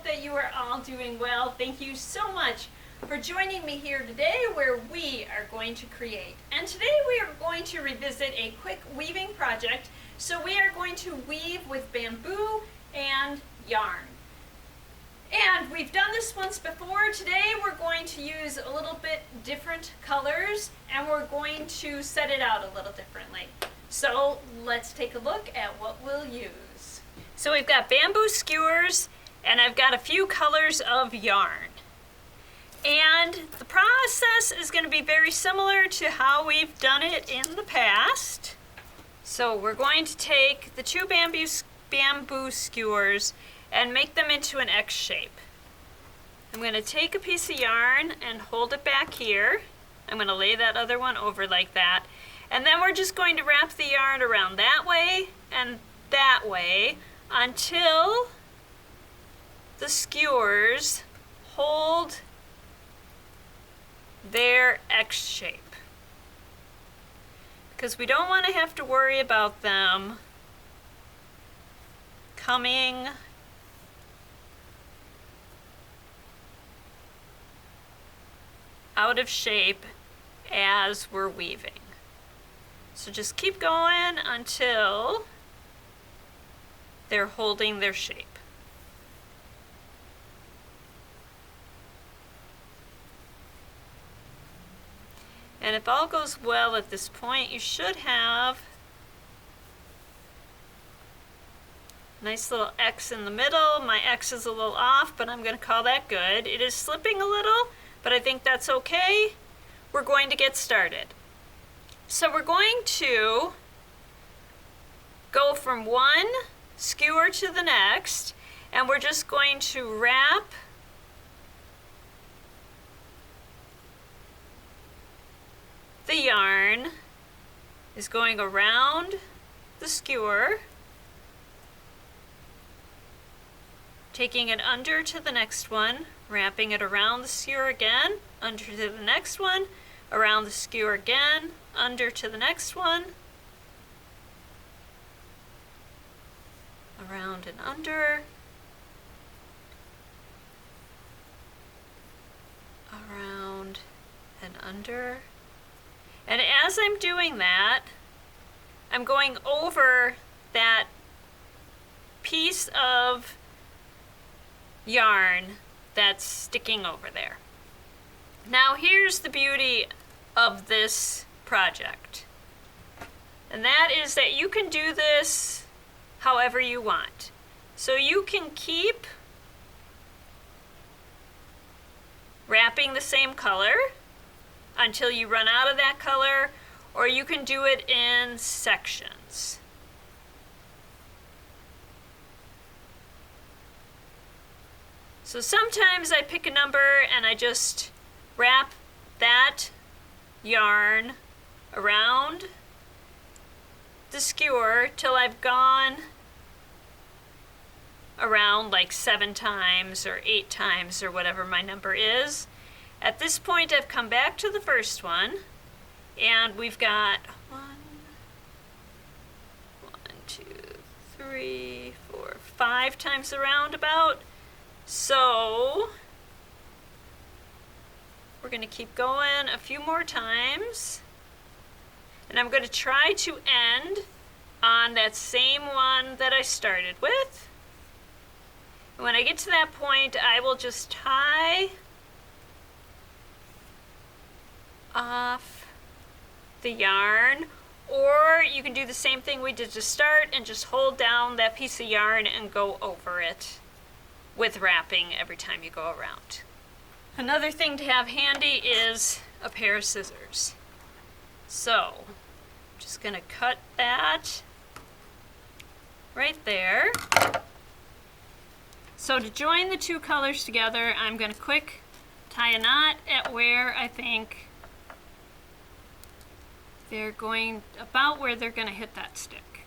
hope that you are all doing well. Thank you so much for joining me here today where we are going to create. And today we are going to revisit a quick weaving project. So we are going to weave with bamboo and yarn. And we've done this once before. Today we're going to use a little bit different colors and we're going to set it out a little differently. So let's take a look at what we'll use. So we've got bamboo skewers and I've got a few colors of yarn. And the process is going to be very similar to how we've done it in the past. So we're going to take the two bamboo skewers and make them into an X shape. I'm going to take a piece of yarn and hold it back here. I'm going to lay that other one over like that. And then we're just going to wrap the yarn around that way and that way until the skewers hold their X shape. Because we don't want to have to worry about them coming out of shape as we're weaving. So just keep going until they're holding their shape. And if all goes well at this point, you should have a nice little X in the middle. My X is a little off, but I'm going to call that good. It is slipping a little, but I think that's okay. We're going to get started. So we're going to go from one skewer to the next, and we're just going to wrap the yarn is going around the skewer, taking it under to the next one, wrapping it around the skewer again, under to the next one, around the skewer again, under to the next one, around and under, around and under. And as I'm doing that, I'm going over that piece of yarn that's sticking over there. Now here's the beauty of this project. And that is that you can do this however you want. So you can keep wrapping the same color until you run out of that color, or you can do it in sections. So sometimes I pick a number and I just wrap that yarn around the skewer till I've gone around like 7 times or 8 times or whatever my number is. At this point, I've come back to the first one, and we've got 1, 2, 3, 4, 5 times the roundabout. So we're going to keep going a few more times, and I'm going to try to end on that same one that I started with. And when I get to that point, I will just tie off the yarn, or you can do the same thing we did to start and just hold down that piece of yarn and go over it with wrapping every time you go around. Another thing to have handy is a pair of scissors. So I'm just going to cut that right there. So to join the two colors together, I'm going to quick tie a knot at where I think they're going, about where they're going to hit that stick.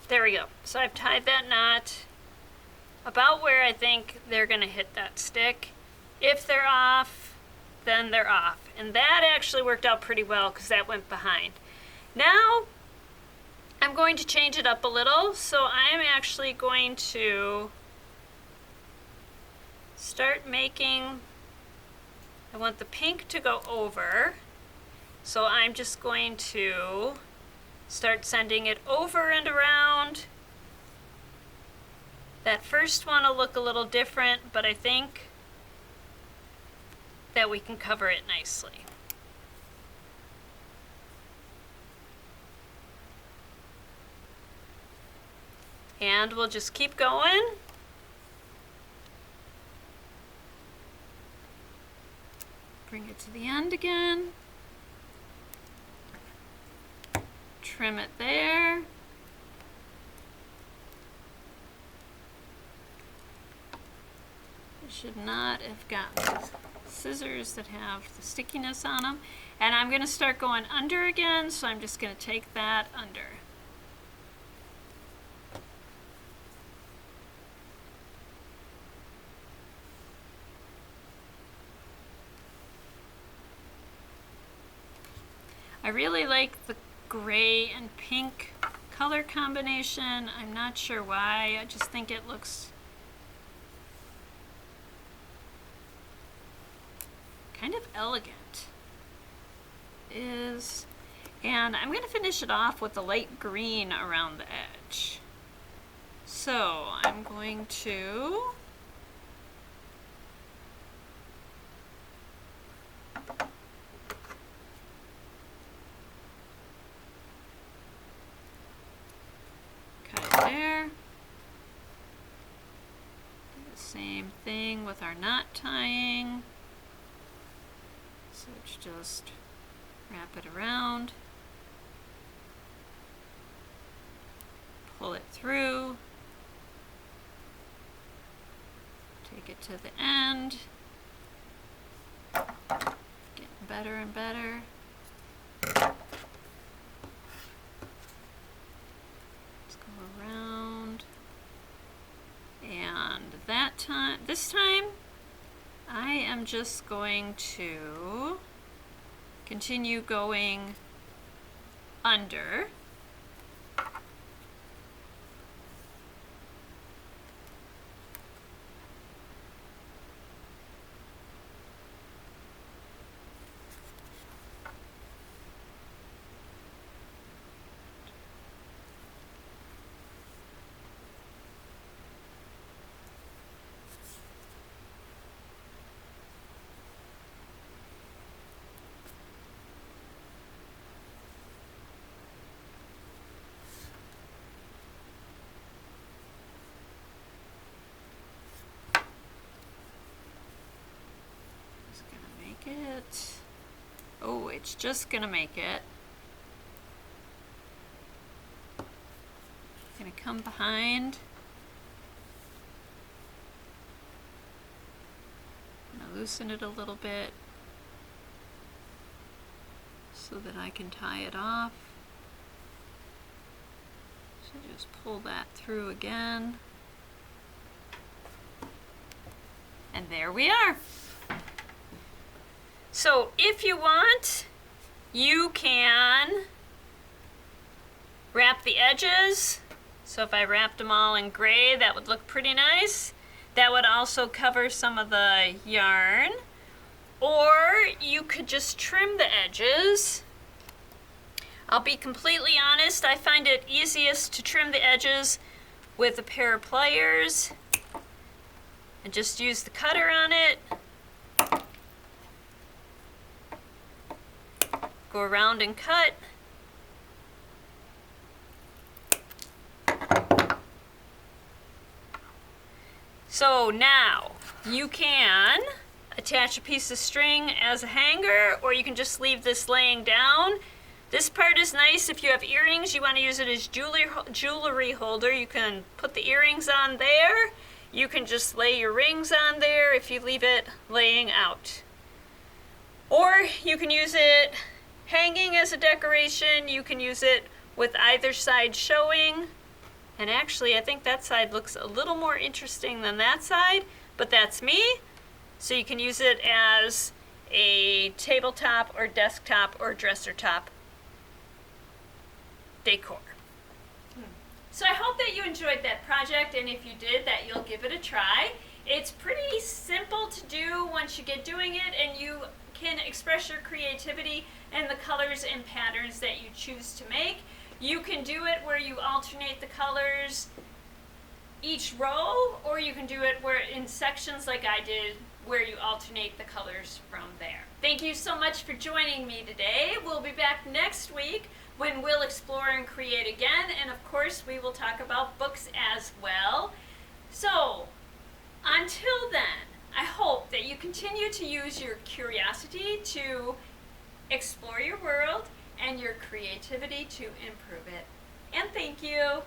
There we go. So I've tied that knot about where I think they're going to hit that stick. If they're off, then they're off. And that actually worked out pretty well because that went behind. Now I'm going to change it up a little, so I'm actually going to start making, I want the pink to go over, so I'm just going to start sending it over and around. That first one will look a little different, but I think that we can cover it nicely. And we'll just keep going. Bring it to the end again. Trim it there. I should not have gotten scissors that have the stickiness on them. And I'm going to start going under again, so I'm just going to take that under. I really like the gray and pink color combination. I'm not sure why, I just think it looks kind of elegant. And I'm going to finish it off with the light green around the edge. So I'm going to there. Do the same thing with our knot tying. So it's just wrap it around, pull it through, take it to the end, getting better and better. This time, I am just going to continue going under. It. Oh, it's just gonna make it. Gonna come behind. Gonna loosen it a little bit so that I can tie it off. So just pull that through again. And there we are. So if you want, you can wrap the edges. So if I wrapped them all in gray, that would look pretty nice. That would also cover some of the yarn. Or you could just trim the edges. I'll be completely honest, I find it easiest to trim the edges with a pair of pliers and just use the cutter on it. Go around and cut. So now you can attach a piece of string as a hanger, or you can just leave this laying down. This part is nice if you have earrings, you want to use it as jewelry holder. You can put the earrings on there. You can just lay your rings on there if you leave it laying out. Or you can use it hanging as a decoration. You can use it with either side showing. And actually, I think that side looks a little more interesting than that side, but that's me. So you can use it as a tabletop or desktop or dresser top decor. So I hope that you enjoyed that project, and if you did, that you'll give it a try. It's pretty simple to do once you get doing it, and you can express your creativity and the colors and patterns that you choose to make. You can do it where you alternate the colors each row, or you can do it where in sections like I did, where you alternate the colors from there. Thank you so much for joining me today. We'll be back next week when we'll explore and create again, and of course we will talk about books as well. So until then, I hope that you continue to use your curiosity to explore your world and your creativity to improve it. And thank you.